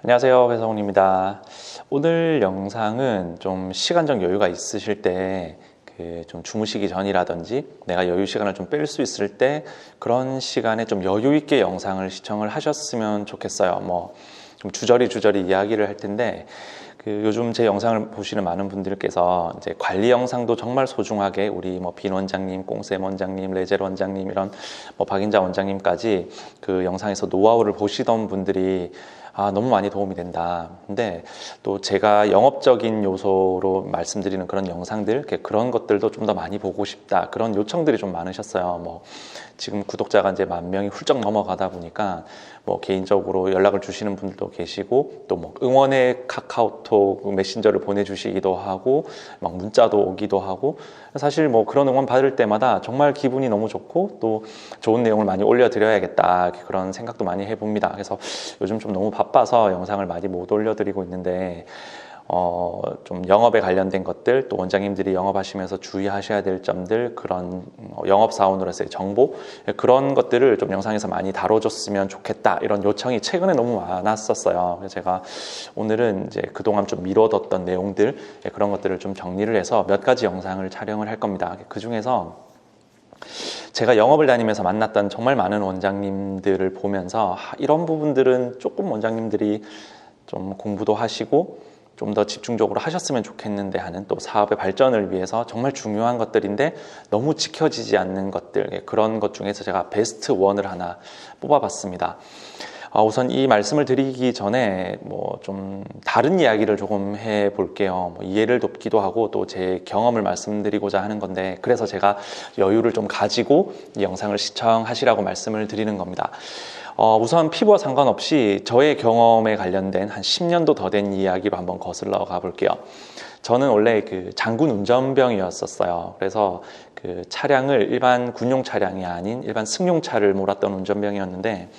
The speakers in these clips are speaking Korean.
안녕하세요, 배성훈입니다. 오늘 영상은 좀 시간적 여유가 있으실 때 좀 주무시기 전이라든지 내가 여유 시간을 좀 뺄 수 있을 때 그런 시간에 좀 여유 있게 영상을 시청을 하셨으면 좋겠어요. 좀 주저리 이야기를 할 텐데 요즘 제 영상을 보시는 많은 분들께서 이제 관리 영상도 정말 소중하게 우리 빈 원장님, 꽁쌤 원장님, 레젤 원장님 이런 박인자 원장님까지 그 영상에서 노하우를 보시던 분들이 너무 많이 도움이 된다. 근데 또 제가 영업적인 요소로 말씀드리는 그런 영상들, 그런 것들도 좀 더 많이 보고 싶다. 그런 요청들이 좀 많으셨어요. 지금 구독자가 이제 10,000명이 훌쩍 넘어가다 보니까 개인적으로 연락을 주시는 분들도 계시고 또 응원의 카카오톡 메신저를 보내주시기도 하고 문자도 오기도 하고 사실 그런 응원 받을 때마다 정말 기분이 너무 좋고 또 좋은 내용을 많이 올려드려야겠다 그런 생각도 많이 해봅니다. 그래서 요즘 좀 너무 바빠서 영상을 많이 못 올려드리고 있는데 좀 영업에 관련된 것들 또 원장님들이 영업하시면서 주의하셔야 될 점들 그런 영업사원으로서의 정보 그런 것들을 좀 영상에서 많이 다뤄줬으면 좋겠다 이런 요청이 최근에 너무 많았었어요. 그래서 제가 오늘은 이제 그동안 좀 미뤄뒀던 내용들 그런 것들을 좀 정리를 해서 몇 가지 영상을 촬영을 할 겁니다. 그 중에서 제가 영업을 다니면서 만났던 정말 많은 원장님들을 보면서 이런 부분들은 조금 원장님들이 좀 공부도 하시고 좀 더 집중적으로 하셨으면 좋겠는데 하는 또 사업의 발전을 위해서 정말 중요한 것들인데 너무 지켜지지 않는 것들 그런 것 중에서 제가 베스트 원을 하나 뽑아봤습니다. 우선 이 말씀을 드리기 전에 좀 다른 이야기를 조금 해볼게요. 이해를 돕기도 하고 또 제 경험을 말씀드리고자 하는 건데 그래서 제가 여유를 좀 가지고 이 영상을 시청하시라고 말씀을 드리는 겁니다. 우선 피부와 상관없이 저의 경험에 관련된 한 10년도 더 된 이야기로 한번 거슬러 가볼게요. 저는 원래 장군 운전병이었었어요. 그래서 차량을 일반 군용 차량이 아닌 일반 승용차를 몰았던 운전병이었는데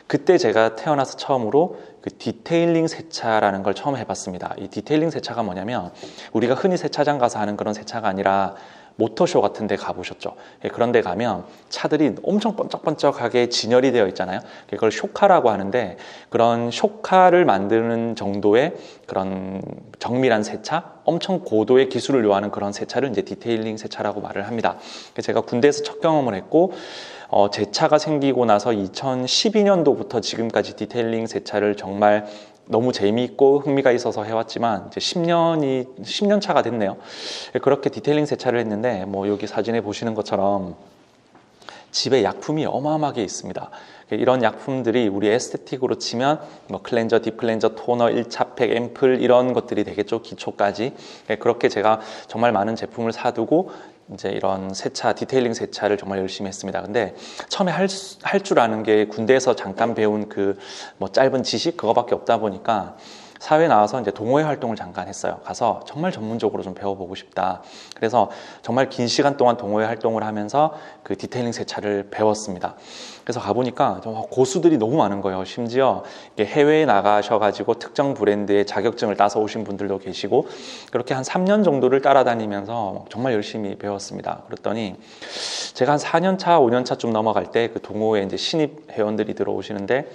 그때 제가 태어나서 처음으로 디테일링 세차라는 걸 처음 해봤습니다. 이 디테일링 세차가 뭐냐면 우리가 흔히 세차장 가서 하는 그런 세차가 아니라 모터쇼 같은 데 가보셨죠? 그런 데 가면 차들이 엄청 번쩍번쩍하게 진열이 되어 있잖아요. 그걸 쇼카라고 하는데 그런 쇼카를 만드는 정도의 그런 정밀한 세차, 엄청 고도의 기술을 요하는 그런 세차를 이제 디테일링 세차라고 말을 합니다. 제가 군대에서 첫 경험을 했고 제 차가 생기고 나서 2012년도부터 지금까지 디테일링 세차를 정말 너무 재미있고 흥미가 있어서 해왔지만 이제 10년 차가 됐네요. 그렇게 디테일링 세차를 했는데 여기 사진에 보시는 것처럼 집에 약품이 어마어마하게 있습니다. 이런 약품들이 우리 에스테틱으로 치면 클렌저, 딥클렌저, 토너, 1차팩, 앰플 이런 것들이 되겠죠. 기초까지. 그렇게 제가 정말 많은 제품을 사두고 이제 이런 세차, 디테일링 세차를 정말 열심히 했습니다. 근데 처음에 할 줄 아는 게 군대에서 잠깐 배운 짧은 지식 그거밖에 없다 보니까 사회에 나와서 이제 동호회 활동을 잠깐 했어요. 가서 정말 전문적으로 좀 배워보고 싶다. 그래서 정말 긴 시간 동안 동호회 활동을 하면서 디테일링 세차를 배웠습니다. 그래서 가보니까 고수들이 너무 많은 거예요. 심지어 해외에 나가셔가지고 특정 브랜드의 자격증을 따서 오신 분들도 계시고 그렇게 한 3년 정도를 따라다니면서 정말 열심히 배웠습니다. 그랬더니 제가 한 4년 차, 5년 차쯤 넘어갈 때 동호회에 이제 신입 회원들이 들어오시는데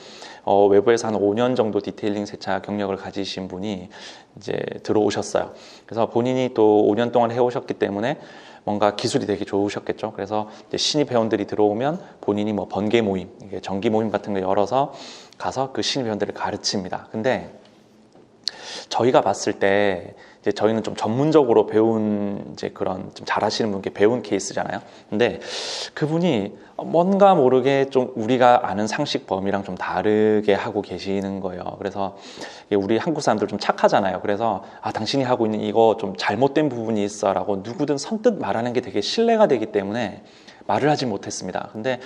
외부에서 한 5년 정도 디테일링 세차 경력을 가지신 분이 이제 들어오셨어요. 그래서 본인이 또 5년 동안 해오셨기 때문에 뭔가 기술이 되게 좋으셨겠죠. 그래서 이제 신입 회원들이 들어오면 본인이 번개 모임, 정기 모임 같은 거 열어서 가서 그 신입 회원들을 가르칩니다. 근데 저희가 봤을 때 이제 저희는 좀 전문적으로 배운 이제 그런 좀 잘하시는 분께 배운 케이스잖아요. 근데 그분이 뭔가 모르게 좀 우리가 아는 상식 범위랑 좀 다르게 하고 계시는 거예요. 그래서 우리 한국 사람들 좀 착하잖아요. 그래서 당신이 하고 있는 이거 좀 잘못된 부분이 있어라고 누구든 선뜻 말하는 게 되게 신뢰가 되기 때문에 말을 하지 못했습니다. 근데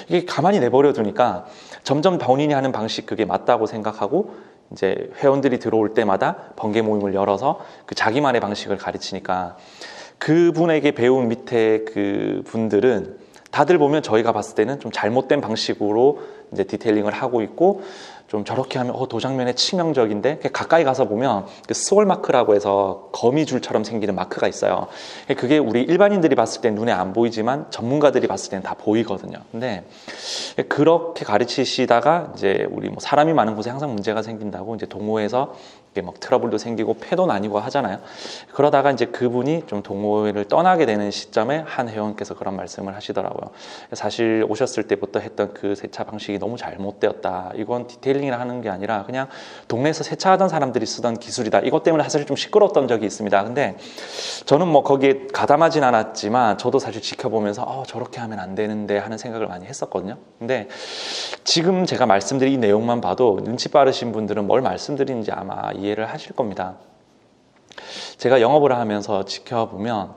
이게 가만히 내버려 두니까 점점 본인이 하는 방식 그게 맞다고 생각하고 이제 회원들이 들어올 때마다 번개 모임을 열어서 자기만의 방식을 가르치니까 그분에게 배운 밑에 그 분들은 다들 보면 저희가 봤을 때는 좀 잘못된 방식으로 이제 디테일링을 하고 있고 좀 저렇게 하면 도장면에 치명적인데 가까이 가서 보면 그 스월 마크라고 해서 거미줄처럼 생기는 마크가 있어요. 그게 우리 일반인들이 봤을 때 눈에 안 보이지만 전문가들이 봤을 때는 다 보이거든요. 근데 그렇게 가르치시다가 이제 우리 뭐 사람이 많은 곳에 항상 문제가 생긴다고 이제 동호회에서 막 트러블도 생기고 패도 나뉘고 하잖아요. 그러다가 이제 그분이 좀 동호회를 떠나게 되는 시점에 한 회원께서 그런 말씀을 하시더라고요. 사실 오셨을 때부터 했던 그 세차 방식이 너무 잘못되었다. 이건 디테일링을 하는 게 아니라 그냥 동네에서 세차하던 사람들이 쓰던 기술이다. 이것 때문에 사실 좀 시끄러웠던 적이 있습니다. 근데 저는 뭐 거기에 가담하진 않았지만 저도 사실 지켜보면서 저렇게 하면 안 되는데 하는 생각을 많이 했었거든요. 근데 지금 제가 말씀드린 이 내용만 봐도 눈치 빠르신 분들은 뭘 말씀드리는지 아마 이해를 하실 겁니다. 제가 영업을 하면서 지켜보면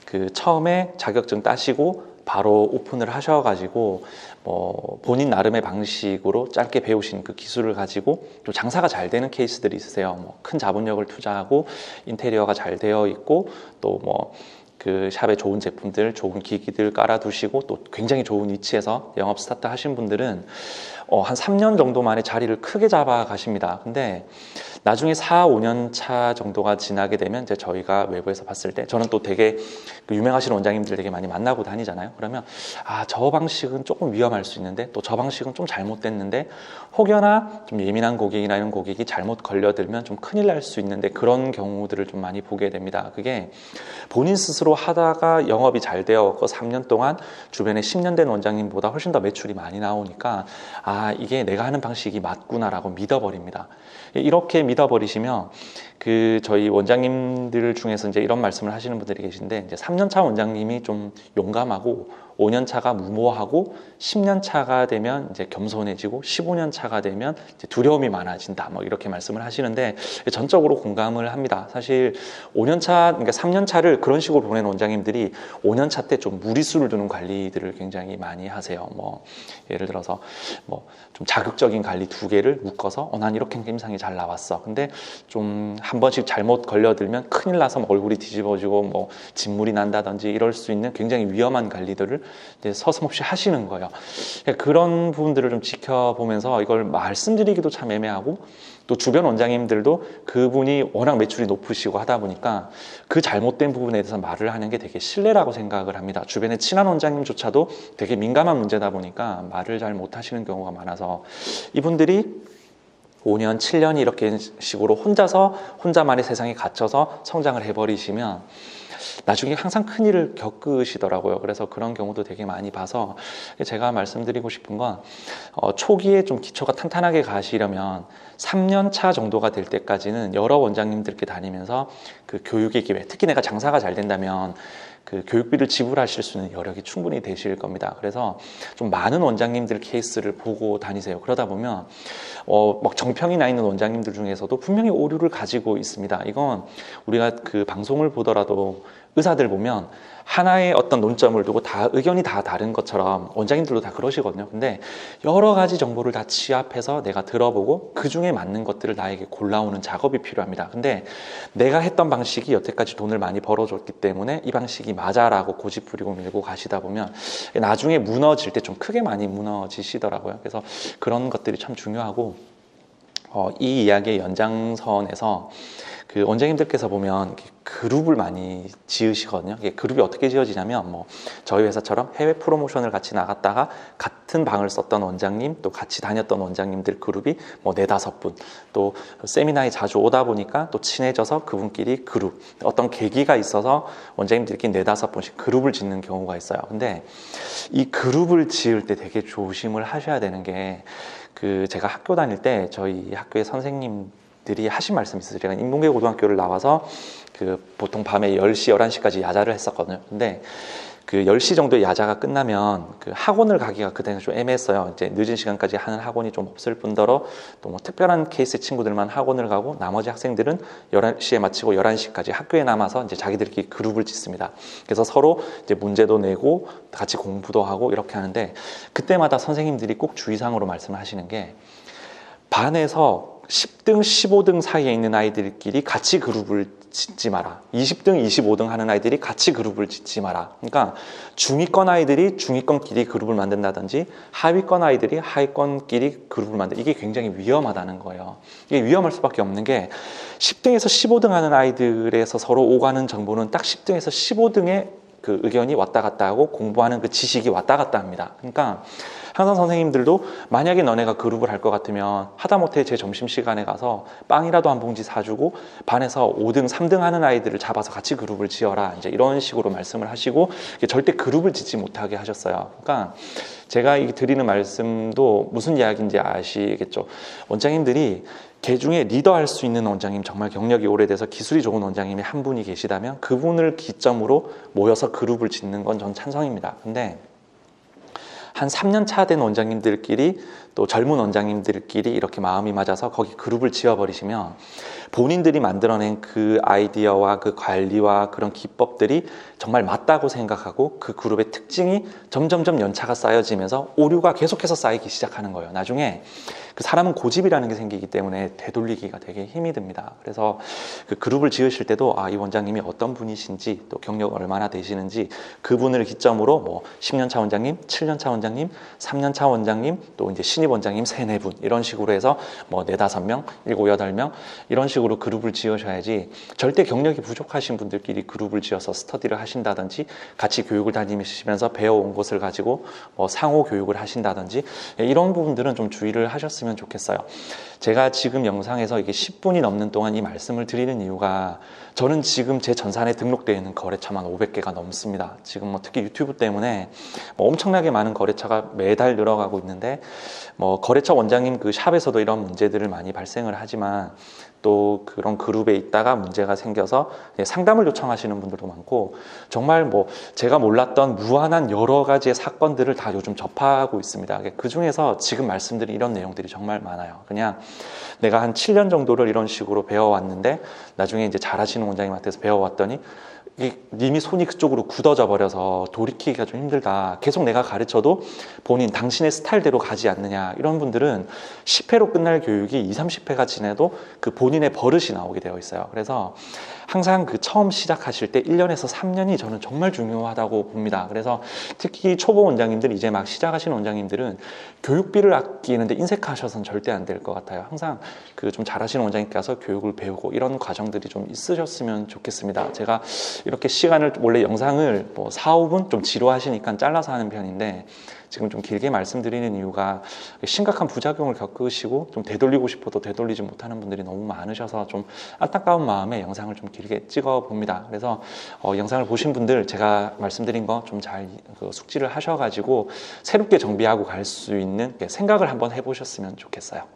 그 처음에 자격증 따시고 바로 오픈을 하셔가지고 뭐 본인 나름의 방식으로 짧게 배우신 그 기술을 가지고 또 장사가 잘 되는 케이스들이 있으세요. 뭐 큰 자본력을 투자하고 인테리어가 잘 되어 있고 또 뭐 그 샵에 좋은 제품들, 좋은 기기들 깔아두시고 또 굉장히 좋은 위치에서 영업 스타트 하신 분들은 한 3년 정도 만에 자리를 크게 잡아 가십니다. 근데 나중에 4, 5년 차 정도가 지나게 되면 이제 저희가 외부에서 봤을 때 저는 또 되게 그 유명하신 원장님들 되게 많이 만나고 다니잖아요. 그러면 저 방식은 조금 위험할 수 있는데 또 저 방식은 좀 잘못됐는데 혹여나 좀 예민한 고객이나 이런 고객이 잘못 걸려들면 좀 큰일 날 수 있는데 그런 경우들을 좀 많이 보게 됩니다. 그게 본인 스스로 하다가 영업이 잘 되었고 3년 동안 주변에 10년 된 원장님보다 훨씬 더 매출이 많이 나오니까 이게 내가 하는 방식이 맞구나라고 믿어버립니다. 이렇게 믿어버리시면 그 저희 원장님들 중에서 이제 이런 말씀을 하시는 분들이 계신데 이제 3년차 원장님이 좀 용감하고 5년 차가 무모하고 10년 차가 되면 이제 겸손해지고 15년 차가 되면 이제 두려움이 많아진다. 뭐 이렇게 말씀을 하시는데 전적으로 공감을 합니다. 사실 5년 차, 그러니까 3년 차를 그런 식으로 보내는 원장님들이 5년 차 때 좀 무리수를 두는 관리들을 굉장히 많이 하세요. 뭐 예를 들어서 뭐 좀 자극적인 관리 2개를 묶어서 난 이렇게 임상이 잘 나왔어. 근데 좀 한 번씩 잘못 걸려들면 큰일 나서 뭐 얼굴이 뒤집어지고 뭐 진물이 난다든지 이럴 수 있는 굉장히 위험한 관리들을 이제 서슴없이 하시는 거예요. 그런 부분들을 좀 지켜보면서 이걸 말씀드리기도 참 애매하고 또 주변 원장님들도 그분이 워낙 매출이 높으시고 하다 보니까 그 잘못된 부분에 대해서 말을 하는 게 되게 신뢰라고 생각을 합니다. 주변에 친한 원장님조차도 되게 민감한 문제다 보니까 말을 잘 못하시는 경우가 많아서 이분들이 5년, 7년이 이렇게 식으로 혼자만의 세상에 갇혀서 성장을 해버리시면 나중에 항상 큰일을 겪으시더라고요. 그래서 그런 경우도 되게 많이 봐서 제가 말씀드리고 싶은 건 초기에 좀 기초가 탄탄하게 가시려면 3년 차 정도가 될 때까지는 여러 원장님들께 다니면서 그 교육의 기회, 특히 내가 장사가 잘 된다면 그 교육비를 지불하실 수 있는 여력이 충분히 되실 겁니다. 그래서 좀 많은 원장님들 케이스를 보고 다니세요. 그러다 보면 막 정평이 나 있는 원장님들 중에서도 분명히 오류를 가지고 있습니다. 이건 우리가 그 방송을 보더라도 의사들 보면 하나의 어떤 논점을 두고 다 의견이 다 다른 것처럼 원장님들도 다 그러시거든요. 근데 여러 가지 정보를 다 취합해서 내가 들어보고 그 중에 맞는 것들을 나에게 골라오는 작업이 필요합니다. 근데 내가 했던 방식이 여태까지 돈을 많이 벌어줬기 때문에 이 방식이 맞아라고 고집부리고 밀고 가시다 보면 나중에 무너질 때 좀 크게 많이 무너지시더라고요. 그래서 그런 것들이 참 중요하고 이 이야기의 연장선에서 그 원장님들께서 보면 그룹을 많이 지으시거든요. 이게 그룹이 어떻게 지어지냐면 뭐 저희 회사처럼 해외 프로모션을 같이 나갔다가 같은 방을 썼던 원장님 또 같이 다녔던 원장님들 그룹이 뭐 4-5분 또 세미나에 자주 오다 보니까 또 친해져서 그분끼리 그룹 어떤 계기가 있어서 원장님들끼리 4-5분씩 그룹을 짓는 경우가 있어요. 근데 이 그룹을 지을 때 되게 조심을 하셔야 되는 게 그 제가 학교 다닐 때 저희 학교의 선생님들이 하신 말씀이 있어요. 제가 인문계 고등학교를 나와서 그 보통 밤에 10시, 11시까지 야자를 했었거든요. 근데 그 10시 정도의 야자가 끝나면 그 학원을 가기가 그때는 좀 애매했어요. 이제 늦은 시간까지 하는 학원이 좀 없을 뿐더러 또 뭐 특별한 케이스 친구들만 학원을 가고 나머지 학생들은 11시에 마치고 11시까지 학교에 남아서 이제 자기들끼리 그룹을 짓습니다. 그래서 서로 이제 문제도 내고 같이 공부도 하고 이렇게 하는데 그때마다 선생님들이 꼭 주의사항으로 말씀을 하시는 게 반에서 10등, 15등 사이에 있는 아이들끼리 같이 그룹을 짓지 마라. 20등, 25등 하는 아이들이 같이 그룹을 짓지 마라. 그러니까 중위권 아이들이 중위권끼리 그룹을 만든다든지 하위권 아이들이 하위권끼리 그룹을 이게 굉장히 위험하다는 거예요. 이게 위험할 수밖에 없는 게 10등에서 15등 하는 아이들에서 서로 오가는 정보는 딱 10등에서 15등의 그 의견이 왔다 갔다 하고 공부하는 그 지식이 왔다 갔다 합니다. 그러니까 항상 선생님들도 만약에 너네가 그룹을 할 것 같으면 하다못해 제 점심시간에 가서 빵이라도 한 봉지 사주고 반에서 5등, 3등 하는 아이들을 잡아서 같이 그룹을 지어라. 이제 이런 식으로 말씀을 하시고 절대 그룹을 짓지 못하게 하셨어요. 그러니까 제가 드리는 말씀도 무슨 이야기인지 아시겠죠? 원장님들이 개 중에 리더할 수 있는 원장님, 정말 경력이 오래돼서 기술이 좋은 원장님이 한 분이 계시다면 그분을 기점으로 모여서 그룹을 짓는 건 전 찬성입니다. 근데 한 3년 차 된 원장님들끼리 또 젊은 원장님들끼리 이렇게 마음이 맞아서 거기 그룹을 지어버리시면 본인들이 만들어낸 그 아이디어와 그 관리와 그런 기법들이 정말 맞다고 생각하고 그 그룹의 특징이 점점점 연차가 쌓여지면서 오류가 계속해서 쌓이기 시작하는 거예요. 나중에 그 사람은 고집이라는 게 생기기 때문에 되돌리기가 되게 힘이 듭니다. 그래서 그 그룹을 지으실 때도 이 원장님이 어떤 분이신지 또 경력 얼마나 되시는지 그분을 기점으로 뭐 10년차 원장님, 7년차 원장님, 3년차 원장님, 또 이제 신입 원장님 3, 4분 이런 식으로 해서 뭐 4, 5명, 7, 8명 이런 식으로 그룹을 지으셔야지 절대 경력이 부족하신 분들끼리 그룹을 지어서 스터디를 하신다든지 같이 교육을 다니시면서 배워온 것을 가지고 뭐 상호 교육을 하신다든지 이런 부분들은 좀 주의를 하셨으면 좋겠어요. 제가 지금 영상에서 이게 10분이 넘는 동안 이 말씀을 드리는 이유가 저는 지금 제 전산에 등록되어 있는 거래처만 500개가 넘습니다. 지금 뭐 특히 유튜브 때문에 뭐 엄청나게 많은 거래처가 매달 늘어가고 있는데 뭐 거래처 원장님 그 샵에서도 이런 문제들을 많이 발생을 하지만 또 그런 그룹에 있다가 문제가 생겨서 상담을 요청하시는 분들도 많고 정말 뭐 제가 몰랐던 무한한 여러 가지의 사건들을 다 요즘 접하고 있습니다. 그 중에서 지금 말씀드린 이런 내용들이 정말 많아요. 그냥 내가 한 7년 정도를 이런 식으로 배워왔는데 나중에 이제 잘하시는 원장님한테서 배워왔더니 이미 손이 그쪽으로 굳어져 버려서 돌이키기가 좀 힘들다. 계속 내가 가르쳐도 본인 당신의 스타일대로 가지 않느냐. 이런 분들은 10회로 끝날 교육이 20, 30회가 지내도 그 본인의 버릇이 나오게 되어 있어요. 그래서 항상 그 처음 시작하실 때 1년에서 3년이 저는 정말 중요하다고 봅니다. 그래서 특히 초보 원장님들 이제 막 시작하시는 원장님들은 교육비를 아끼는데 인색하셔서는 절대 안 될 것 같아요. 항상 그 좀 잘하시는 원장님께 가서 교육을 배우고 이런 과정들이 좀 있으셨으면 좋겠습니다. 제가 이렇게 시간을 원래 영상을 뭐 4, 5분 좀 지루하시니까 잘라서 하는 편인데 지금 좀 길게 말씀드리는 이유가 심각한 부작용을 겪으시고 좀 되돌리고 싶어도 되돌리지 못하는 분들이 너무 많으셔서 좀 안타까운 마음에 영상을 좀 길게 찍어 봅니다. 그래서 영상을 보신 분들 제가 말씀드린 거 좀 잘 숙지를 하셔가지고 새롭게 정비하고 갈 수 있는 생각을 한번 해보셨으면 좋겠어요.